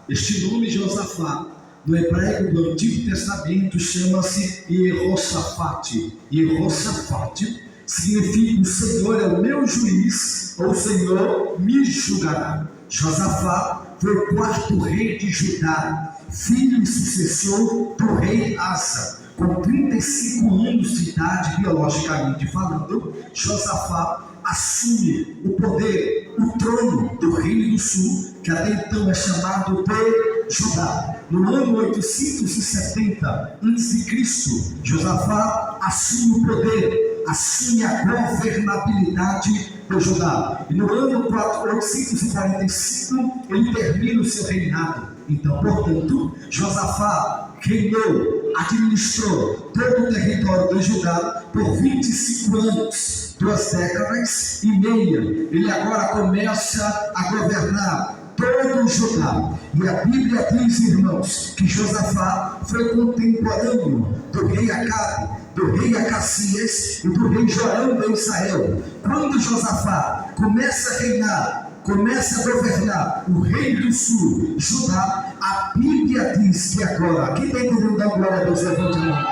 Este nome Josafá, no hebraico do Antigo Testamento, chama-se Jehoshafate. Jehoshafate significa: o Senhor é o meu juiz, ou o Senhor me julgará. Josafá foi o quarto rei de Judá, filho e sucessor do rei Asa. Com 35 anos de idade, biologicamente falando, Josafá assume o poder, o trono do Reino do Sul, que até então é chamado de Judá. No ano 870 a.C., Josafá assume o poder, assume a governabilidade de Judá. E no ano 845 ele termina o seu reinado. Então, portanto, Josafá reinou, administrou todo o território de Judá por 25 anos, 2 décadas e meia. Ele agora começa a governar todo o Judá. E a Bíblia diz, irmãos, que Josafá foi contemporâneo do rei Acabe, do rei Acacias e do rei João de Israel. Quando Josafá começa a reinar, começa a governar o Reino do Sul, Judá, a Bíblia diz que agora, quem está entendendo da glória a Deus, levante a mão.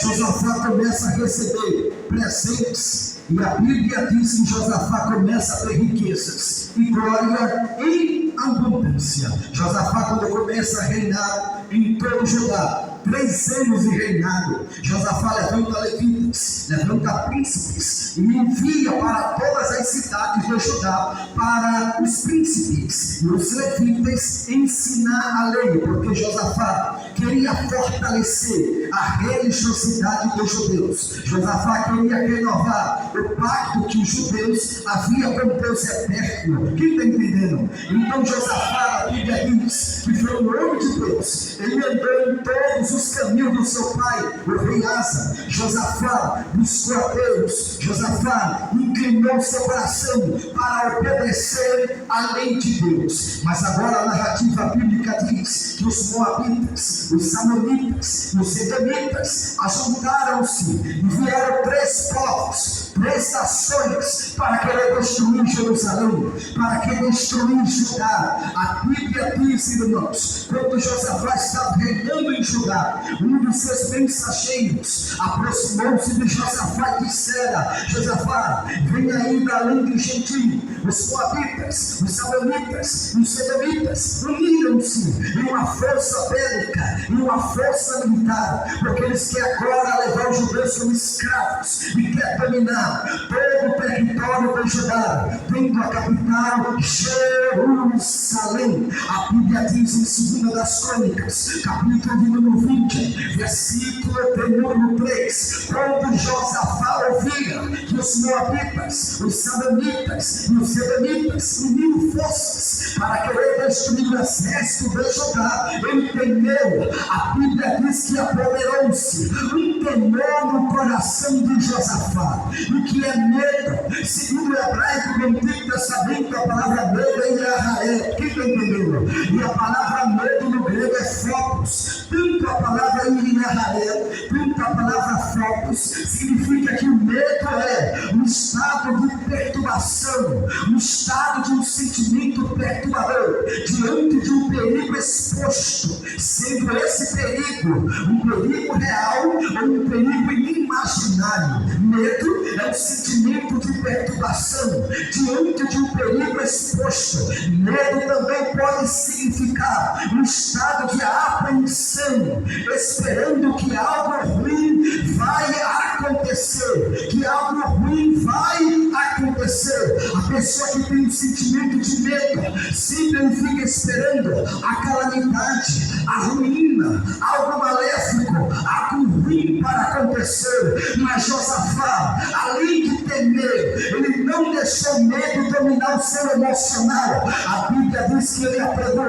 Josafá começa a receber presentes, e a Bíblia diz que Josafá começa a ter riquezas e glória em abundância. Josafá, quando começa a reinar em todo Judá, 3 anos de reinado, Josafá levanta levitas, levanta príncipes e envia para todas as cidades de Judá para os príncipes e os levitas ensinar a lei, porque Josafá queria fortalecer a religiosidade dos judeus. Josafá queria renovar o pacto que os judeus haviam com Deus eterno. Quem está entendendo? Então Josafá, a Bíblia diz que foi um homem de Deus. Ele andou em todos os caminhos do seu pai, o rei Asa. Josafá buscou a Deus. Josafá inclinou seu coração para obedecer a lei de Deus. Mas agora a narrativa bíblica diz que os moabitas, os amonitas e os edomitas ajuntaram-se e vieram 3 povos, 3 nações para querer destruir Jerusalém, para querer destruir Judá. A Bíblia diz, irmãos, quando Josafá estava reinando em Judá, um dos seus mensageiros aproximou-se de Josafá e dissera: Josafá, vem aí da além do gentio. Os moabitas, os amonitas e os edomitas uniram-se em uma força bélica, em uma força militar, porque eles querem agora levar os judeus como escravos e quer dominar todo o território de Judá, tendo a capital Jerusalém. A Bíblia diz em 2 das Crônicas, capítulo de número 20, versículo de número 3, quando Josafá ouvia que os moabitas, os amonitas e os edomitas uniram forças para querer destruir o exército de Judá, ele temeu. A Bíblia diz que apoderou-se um temor no coração de Josafá. E que é medo? Segundo o hebraico do Antigo Testamento, a palavra medo é Yahé. Quem está entendendo? E a palavra medo no grego é focus. Tanto a palavra Yahé, tanto a palavra focus, significa que o medo é um estado de perturbação, um estado de um sentimento perturbador diante de um perigo exposto, sendo esse perigo um perigo real ou um perigo imaginário. Medo é um sentimento de perturbação diante de um perigo exposto. Medo também pode significar um estado de apreensão, esperando que algo ruim vai acontecer, que algo ruim vai acontecer. A pessoa que tem um sentimento de medo sempre fica esperando a calamidade, a ruína, algo maléfico, algo ruim para acontecer. Mas Josafá, além de temer, ele não deixou medo dominar o seu emocional. A Bíblia diz que ele apregoou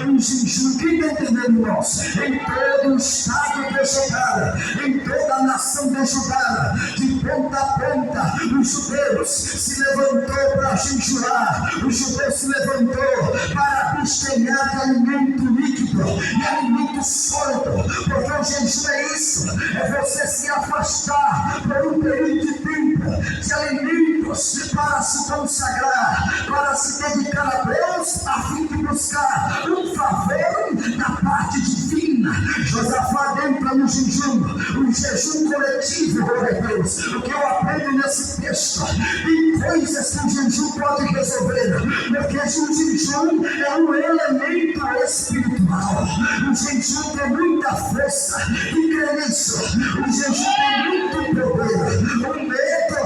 um jejum. Quem está entendendo, irmãos? Em todo o estado de Judá, em toda a nação de Judá, de ponta a ponta, os judeus se levantou para jejuar, os judeus se levantou para abstenhar de alimento líquido e alimento sólido, porque o jejum é isso, é você se afastar por um período de tempo de alimentos para se consagrar, para se dedicar a Deus, a fim de buscar um Josafá entra no jejum, um jejum coletivo, glória a Deus. O que eu aprendo nesse texto? Tem coisas que o jejum pode resolver, porque o jejum é um elemento espiritual. O jejum tem muita força, e crê nisso. O jejum tem muito poder. O medo,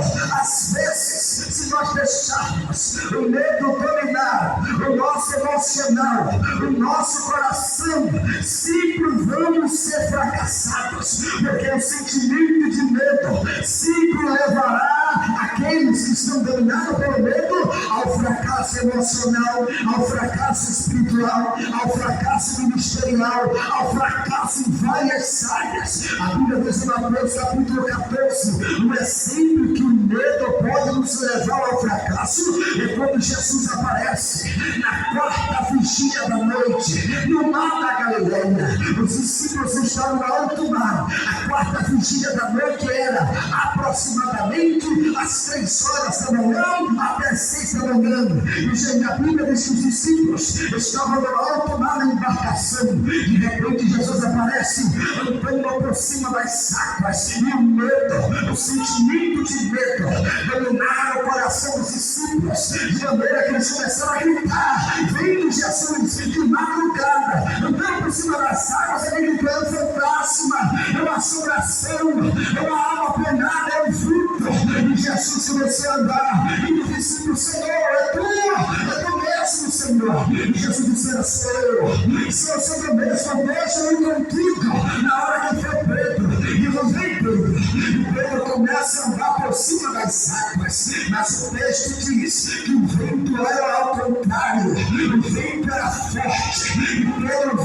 às vezes, se nós deixarmos o medo dominar o nosso emocional, o nosso coração, sempre vamos ser fracassados, porque o sentimento de medo sempre levará aqueles que estão dominados pelo medo ao fracasso emocional, ao fracasso espiritual, ao fracasso ministerial, ao fracasso em várias áreas. A Bíblia diz em Mateus capítulo 14, não é sempre que o medo pode nos levar ao fracasso. É quando Jesus aparece na quarta vigília da noite, no mar da Galileia. Os discípulos estavam no alto mar. A quarta vigília da noite era aproximadamente às 3 horas da manhã até 6 da manhã. E a Bíblia diz que os discípulos estavam no alto mar na embarcação. De repente Jesus aparece andando por cima das águas, e o medo, o sentimento de medo dominaram o coração dos discípulos, de maneira que eles começaram a gritar, vendo Jesus de madrugada, andando por cima das águas, ele gritando: fantasma, é uma assombração, é uma alma penada, é um fruto. E Jesus começou a andar, e os discípulos: Senhor, é tu mesmo, Senhor. E Jesus disse: sou eu, sou eu mesmo, deixa eu ir contigo. Na hora que foi Pedro, e vem Pedro, e Pedro começa a andar por cima das águas, mas o texto diz que o vento era ao contrário, o vento era forte, e Pedro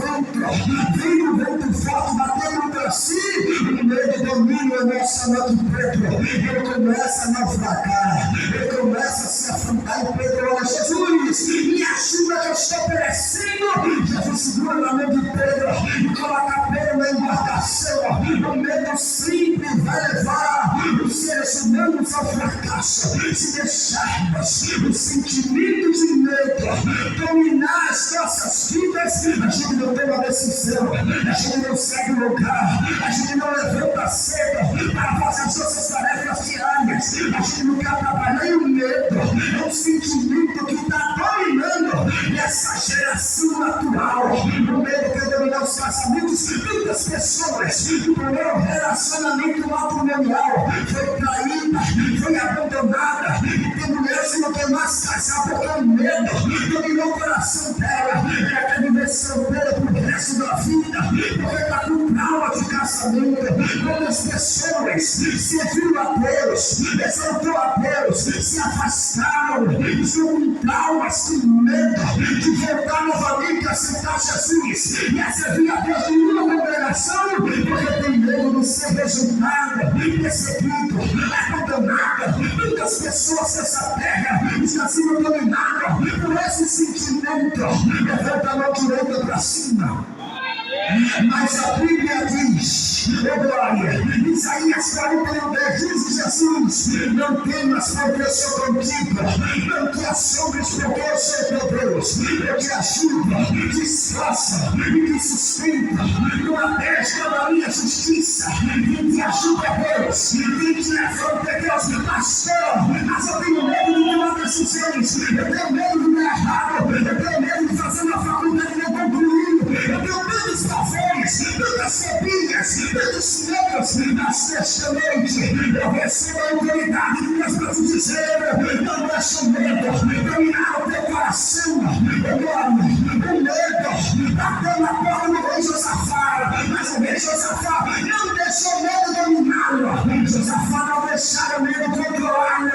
veio o vento forte batendo para si, o medo domina o emocional de Pedro, ele começa a naufragar, ele começa a se afundar, e Pedro olha: Jesus, me ajuda que eu estou perecendo. Jesus segura na mão de Pedro e coloca Pedro na embarcação. O medo sempre vai levar os seres humanos ao fracasso. Se deixarmos o sentimento de medo dominar as nossas vidas, a gente não tem uma decisão, a gente não segue o lugar, a gente não levanta cedo para fazer as nossas tarefas diárias, a gente não quer trabalhar. E o medo é um sentimento que está dominando essa geração atual. O medo quer dominar os casamentos. Muitas pessoas, no primeiro relacionamento matrimonial, foi traída, foi abandonada, e tem mulheres que não quer mais casar porque o medo dominou o coração dela. Ela quer viver solteira pro resto da vida, porque está com trauma de casamento. Quantas pessoas serviram a Deus, exaltou a Deus, se afastaram, estão com traumas, com medo de voltar novamente a aceitar Jesus e a servir a Deus em uma congregação, porque tem medo de ser rejeitado, perseguido, abandonado. Muitas pessoas dessa terra estão sendo dominadas por esse sentimento. Levanta a mão direita para cima. Mas a Bíblia diz, glória, Isaías 41:10 diz: Jesus, não temas porque eu sou contigo, não te assombres porque eu sou teu Deus, eu te ajudo, te esforça e te sustenta, numa destra da minha justiça, e te ajuda, Deus, e te afronta, Deus. Pastor, mas eu tenho medo de tomar decisões, eu tenho medo de dar errado, eu tenho medo de fazer uma faculdade não concluída, eu tenho medo de pavões, tantas fobias, tantos medos, mas nesta noite eu recebo a autoridade de Deus para te dizer: não deixa o medo dominar o teu coração. Agora, o medo bateu na porta do rei Josafá, mas o rei Josafá não deixou o medo dominá-lo. Josafá não deixaram o medo controlá-lo.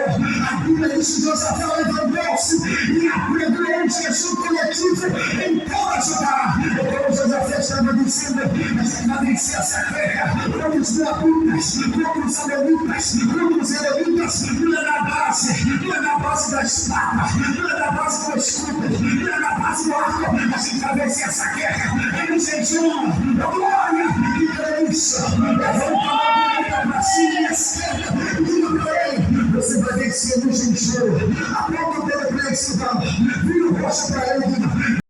A Bíblia diz que Josafá levantou-se e abriu um jejum coletivo em toda Judá. Então Josafá estava dizendo: a gente vai vencer essa guerra contra os moabitas, contra os amonitas, contra os edomitas. Não é na base, não é na base da espada, não é na base do escudo, não é na base do arco. A gente vai vencer essa guerra. É no jejum, glória, que é isso. Levanta a mão direita para cima e a esquerda, e creio, você vai vencer no jejum. Aponta o dedo para esse lado, vira o rosto para ele.